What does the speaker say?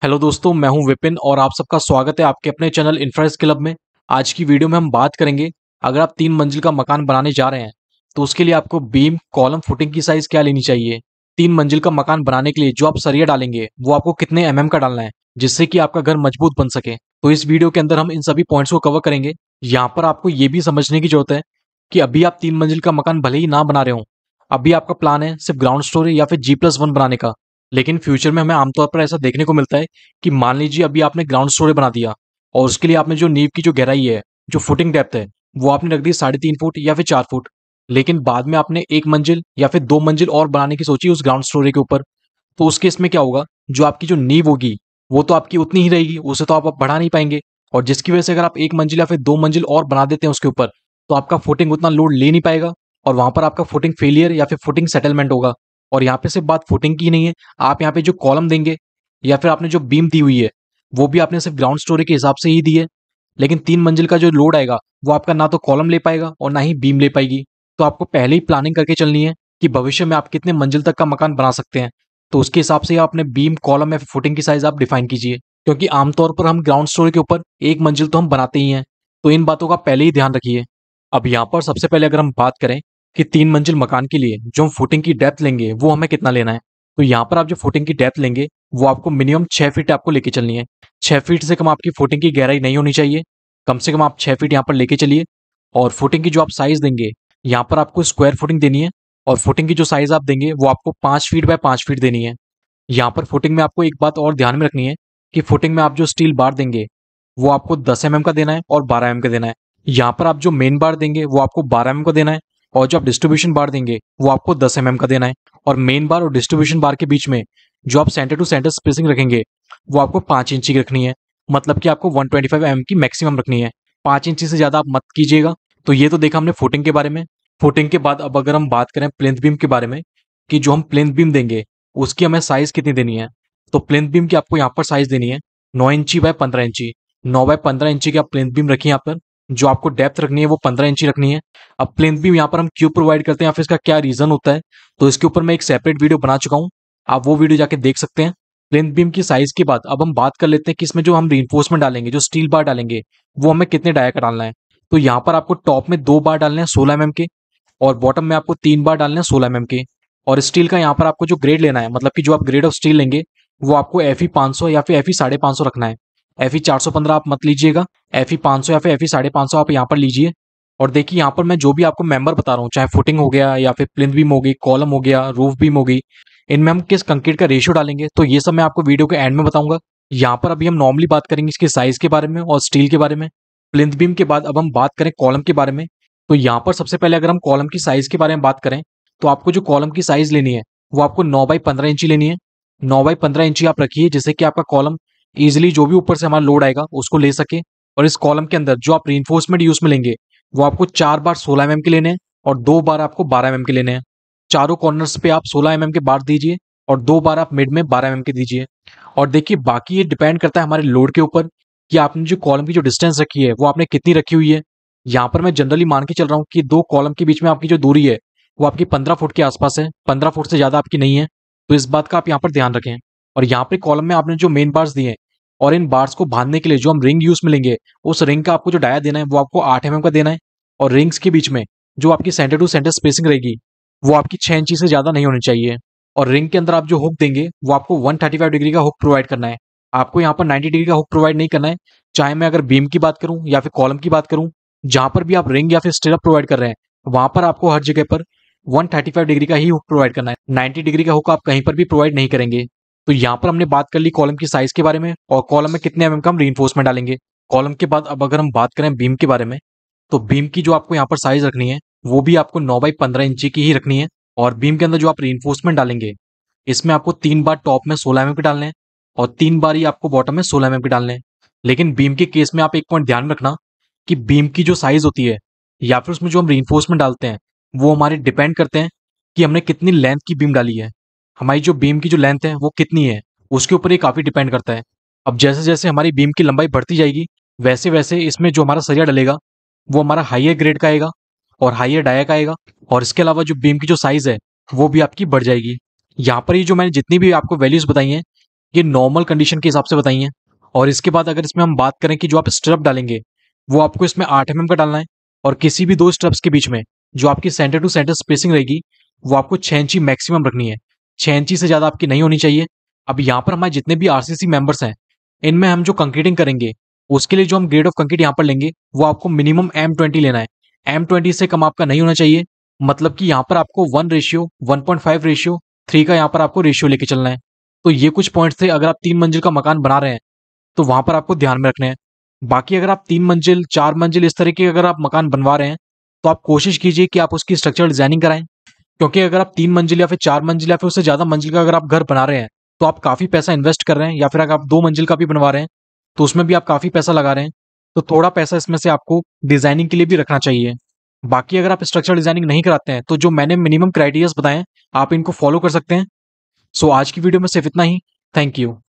Hello दोस्तों, मैं हूं विपिन और आप सबका स्वागत है आपके अपने चैनल इंफ्रास्ट्रक्चर क्लब में। आज की वीडियो में हम बात करेंगे, अगर आप 3 मंजिल का मकान बनाने जा रहे हैं तो उसके लिए आपको बीम, कॉलम, फुटिंग की साइज क्या लेनी चाहिए। 3 मंजिल का मकान बनाने के लिए जो आप सरिया डालेंगे वो आपको कितने का डालना है, जिससे कि आपका घर मजबूत बन सके। तो इस वीडियो के अंदर हम इन सभी पॉइंट्स को कवर करेंगे। यहाँ पर आपको ये भी समझने की जरूरत है कि अभी आप 3 मंजिल का मकान भले ही ना बना रहे हो, अभी आपका प्लान है सिर्फ ग्राउंड स्टोरी या फिर G+1 बनाने का। लेकिन फ्यूचर में हमें आमतौर पर ऐसा देखने को मिलता है कि मान लीजिए अभी आपने ग्राउंड स्टोरी बना दिया और उसके लिए आपने जो नींव की जो गहराई है, जो फुटिंग डेप्थ है, वो आपने रख दी 3.5 फुट या फिर 4 फुट। लेकिन बाद में आपने 1 मंजिल या फिर 2 मंजिल और बनाने की सोची उस ग्राउंड स्टोरी के ऊपर। तो उस केस में क्या होगा, जो आपकी जो नींव होगी वो तो आपकी उतनी ही रहेगी, उसे तो आप बढ़ा नहीं पाएंगे। और जिसकी वजह से अगर आप 1 मंजिल या फिर 2 मंजिल और बना देते हैं उसके ऊपर, तो आपका फुटिंग उतना लोड ले नहीं पाएगा और वहां पर आपका फुटिंग फेलियर या फिर फुटिंग सेटलमेंट होगा। और यहाँ पे सिर्फ बात फुटिंग की नहीं है, आप यहाँ पे जो कॉलम देंगे या फिर आपने जो बीम दी हुई है वो भी आपने सिर्फ ग्राउंड स्टोरी के हिसाब से ही दी है। लेकिन 3 मंजिल का जो लोड आएगा वो आपका ना तो कॉलम ले पाएगा और ना ही बीम ले पाएगी। तो आपको पहले ही प्लानिंग करके चलनी है कि भविष्य में आप कितने मंजिल तक का मकान बना सकते हैं। तो उसके हिसाब से आप अपने बीम, कॉलम या फिर फुटिंग की साइज आप डिफाइन कीजिए, क्योंकि आमतौर पर हम ग्राउंड स्टोरी के ऊपर 1 मंजिल तो हम बनाते ही हैं। तो इन बातों का पहले ही ध्यान रखिए। अब यहाँ पर सबसे पहले अगर हम बात करें कि 3 मंजिल मकान के लिए जो हम फुटिंग की डेप्थ लेंगे वो हमें कितना लेना है, तो यहाँ पर आप जो फुटिंग की डेप्थ लेंगे वो आपको मिनिमम 6 फीट आपको लेके चलनी है। 6 फीट से कम आपकी फुटिंग की गहराई नहीं होनी चाहिए। कम से कम आप 6 फीट यहाँ पर लेके चलिए। और फुटिंग की जो आप साइज देंगे, यहाँ पर आपको स्क्वायर फुटिंग देनी है। और फुटिंग की जो साइज आप देंगे वो आपको 5 फीट बाय 5 फीट देनी है। यहाँ पर फुटिंग में आपको एक बात और ध्यान में रखनी है कि फुटिंग में आप जो स्टील बार देंगे वो आपको 10 का देना है और 12 का देना है। यहाँ पर आप जो मेन बार देंगे वो आपको 12 का देना है और जो आप डिस्ट्रीब्यूशन बार देंगे वो आपको 10 का देना है। और मेन बार और डिस्ट्रीब्यूशन बार के बीच में जो आप सेंटर टू सेंटर स्पेसिंग रखेंगे वो आपको 5 इंची की रखनी है। मतलब कि आपको 125 की मैक्सिमम रखनी है, 5 इंची से ज्यादा आप मत कीजिएगा। तो ये तो देखा हमने फुटिंग के बारे में। फुटिंग के बाद अब अगर हम बात करें प्लिंथ बीम के बारे में कि जो हम प्लिंथ बीम देंगे उसकी हमें साइज कितनी देनी है। तो प्लिंथ बीम की आपको यहाँ पर साइज देनी है 9 इंची बाय 15 इंची। 9 बाय 15 इंची की आप प्लिंथ बीम रखिए यहाँ पर। जो आपको डेप्थ रखनी है वो 15 इंची रखनी है। अब प्लिंथ बीम यहाँ पर हम क्यों प्रोवाइड करते हैं या फिर इसका क्या रीजन होता है, तो इसके ऊपर मैं एक सेपरेट वीडियो बना चुका हूँ, आप वो वीडियो जाके देख सकते हैं। प्लिंथ बीम की साइज के बाद अब हम बात कर लेते हैं कि इसमें जो हम रीइंफोर्समेंट डालेंगे, जो स्टील बार डालेंगे, वो हमें कितने डाया का डालना है। तो यहाँ पर आपको टॉप में 2 बार डालने हैं 16 के और बॉटम में आपको 3 बार डालने हैं 16 के। और स्टील का यहाँ पर आपको जो ग्रेड लेना है, मतलब कि जो आप ग्रेड ऑफ स्टील लेंगे वो आपको Fe500 या फिर Fe550 रखना है। Fe415 आप मत लीजिएगा, Fe500 या फिर Fe550 आप यहाँ पर लीजिए। और देखिए यहाँ पर मैं जो भी आपको मेंबर बता रहा हूँ, चाहे फुटिंग हो गया या फिर प्लिंथ बीम हो गई, कॉलम हो गया, रूफ बीम हो गई, इनमें हम किस कंक्रीट का रेशियो डालेंगे तो ये सब मैं आपको वीडियो के एंड में बताऊंगा। यहाँ पर अभी हम नॉर्मली बात करेंगे इसके साइज के बारे में और स्टील के बारे में। प्लिंथ बीम के बाद अब हम बात करें कॉलम के बारे में। तो यहाँ पर सबसे पहले अगर हम कॉलम की साइज के बारे में बात करें तो आपको जो कॉलम की साइज लेनी है वो आपको 9 बाय 15 इंची लेनी है। 9 बाय 15 इंची आप रखिए, जिससे कि आपका कॉलम इजिली जो भी ऊपर से हमारा लोड आएगा उसको ले सके। और इस कॉलम के अंदर जो आप रीइंफोर्समेंट यूज में लेंगे वो आपको 4 बार 16 के लेने हैं और 2 बार आपको 12 के लेने हैं। चारों कॉर्नर्स पे आप 16 के बार दीजिए और 2 बार आप मिड में 12 के दीजिए। और देखिए बाकी ये डिपेंड करता है हमारे लोड के ऊपर कि आपने जो कॉलम की जो डिस्टेंस रखी है वो आपने कितनी रखी हुई है। यहाँ पर मैं जनरली मान के चल रहा हूँ कि 2 कॉलम के बीच में आपकी जो दूरी है वो आपकी 15 फुट के आसपास है, 15 फुट से ज्यादा आपकी नहीं है। तो इस बात का आप यहाँ पर ध्यान रखें। और यहाँ पे कॉलम में आपने जो मेन बार्स दिए हैं और इन बार्स को बांधने के लिए जो हम रिंग यूज में लेंगे, उस रिंग का आपको जो डाया देना है वो आपको 8 का देना है। और रिंग्स के बीच में जो आपकी सेंटर टू सेंटर स्पेसिंग रहेगी वो आपकी 6 इंची से ज्यादा नहीं होनी चाहिए। और रिंग के अंदर आप जो हुक देंगे वो आपको 135 डिग्री का हुक प्रोवाइड करना है। आपको यहाँ पर 90 डिग्री का हुक प्रोवाइड नहीं करना है। चाहे मैं अगर बीम की बात करूं या फिर कॉलम की बात करूं, जहां पर भी आप रिंग या फिर स्टिरअप प्रोवाइड कर रहे हैं वहां पर आपको हर जगह पर 135 डिग्री का ही हुक प्रोवाइड करना है। 90 डिग्री का हुक आप कहीं पर भी प्रोवाइड नहीं करेंगे। तो यहाँ पर हमने बात कर ली कॉलम की साइज के बारे में और कॉलम में कितने का हम रीइंफोर्समेंट डालेंगे। कॉलम के बाद अब अगर हम बात करें बीम के बारे में, तो बीम की जो आपको यहाँ पर साइज रखनी है वो भी आपको 9 बाय 15 इंची की ही रखनी है। और बीम के अंदर जो आप रीइंफोर्समेंट डालेंगे इसमें आपको 3 बार टॉप में 16 के डालने हैं और 3 बार ही आपको बॉटम में 16 के डालने हैं। लेकिन बीम के केस में आप एक पॉइंट ध्यान रखना कि बीम की जो साइज होती है या फिर उसमें जो हम रीइंफोर्समेंट डालते हैं वो हमारे डिपेंड करते हैं कि हमने कितनी लेंथ की बीम डाली है। हमारी जो बीम की जो लेंथ है वो कितनी है उसके ऊपर ये काफी डिपेंड करता है। अब जैसे जैसे हमारी बीम की लंबाई बढ़ती जाएगी वैसे वैसे इसमें जो हमारा सरिया डलेगा वो हमारा हाईयर ग्रेड का आएगा और हाईयर डाया का आएगा। और इसके अलावा जो बीम की जो साइज है वो भी आपकी बढ़ जाएगी। यहाँ पर ये जो मैंने जितनी भी आपको वैल्यूज बताई हैं ये नॉर्मल कंडीशन के हिसाब से बताई हैं। और इसके बाद अगर इसमें हम बात करें कि जो आप स्ट्रप डालेंगे वो आपको इसमें 8 mm का डालना है, और किसी भी दो स्ट्रप्स के बीच में जो आपकी सेंटर टू सेंटर स्पेसिंग रहेगी वो आपको 6 इंची मैक्सिमम रखनी है। 6 इंची से ज्यादा आपकी नहीं होनी चाहिए। अब यहाँ पर हमारे जितने भी आरसीसी मेंबर्स हैं, इनमें हम जो कंक्रीटिंग करेंगे उसके लिए जो हम ग्रेड ऑफ कंक्रीट यहाँ पर लेंगे वो आपको मिनिमम M20 लेना है। M20 से कम आपका नहीं होना चाहिए। मतलब कि यहाँ पर आपको 1:1.5:3 का यहाँ पर आपको रेशियो लेके चलना है। तो ये कुछ पॉइंट्स थे अगर आप 3 मंजिल का मकान बना रहे हैं तो वहां पर आपको ध्यान में रखने हैं। बाकी अगर आप 3 मंजिल 4 मंजिल इस तरह के अगर आप मकान बनवा रहे हैं तो आप कोशिश कीजिए कि आप उसकी स्ट्रक्चरल डिजाइनिंग कराएं। क्योंकि अगर आप 3 मंजिल या फिर 4 मंजिल या फिर उससे ज्यादा मंजिल का अगर आप घर बना रहे हैं तो आप काफी पैसा इन्वेस्ट कर रहे हैं, या फिर अगर आप 2 मंजिल का भी बनवा रहे हैं तो उसमें भी आप काफी पैसा लगा रहे हैं। तो थोड़ा पैसा इसमें से आपको डिजाइनिंग के लिए भी रखना चाहिए। बाकी अगर आप स्ट्रक्चरल डिजाइनिंग नहीं कराते हैं तो जो मैंने मिनिमम क्राइटेरियाज बताए आप इनको फॉलो कर सकते हैं। सो आज की वीडियो में सिर्फ इतना ही। Thank you.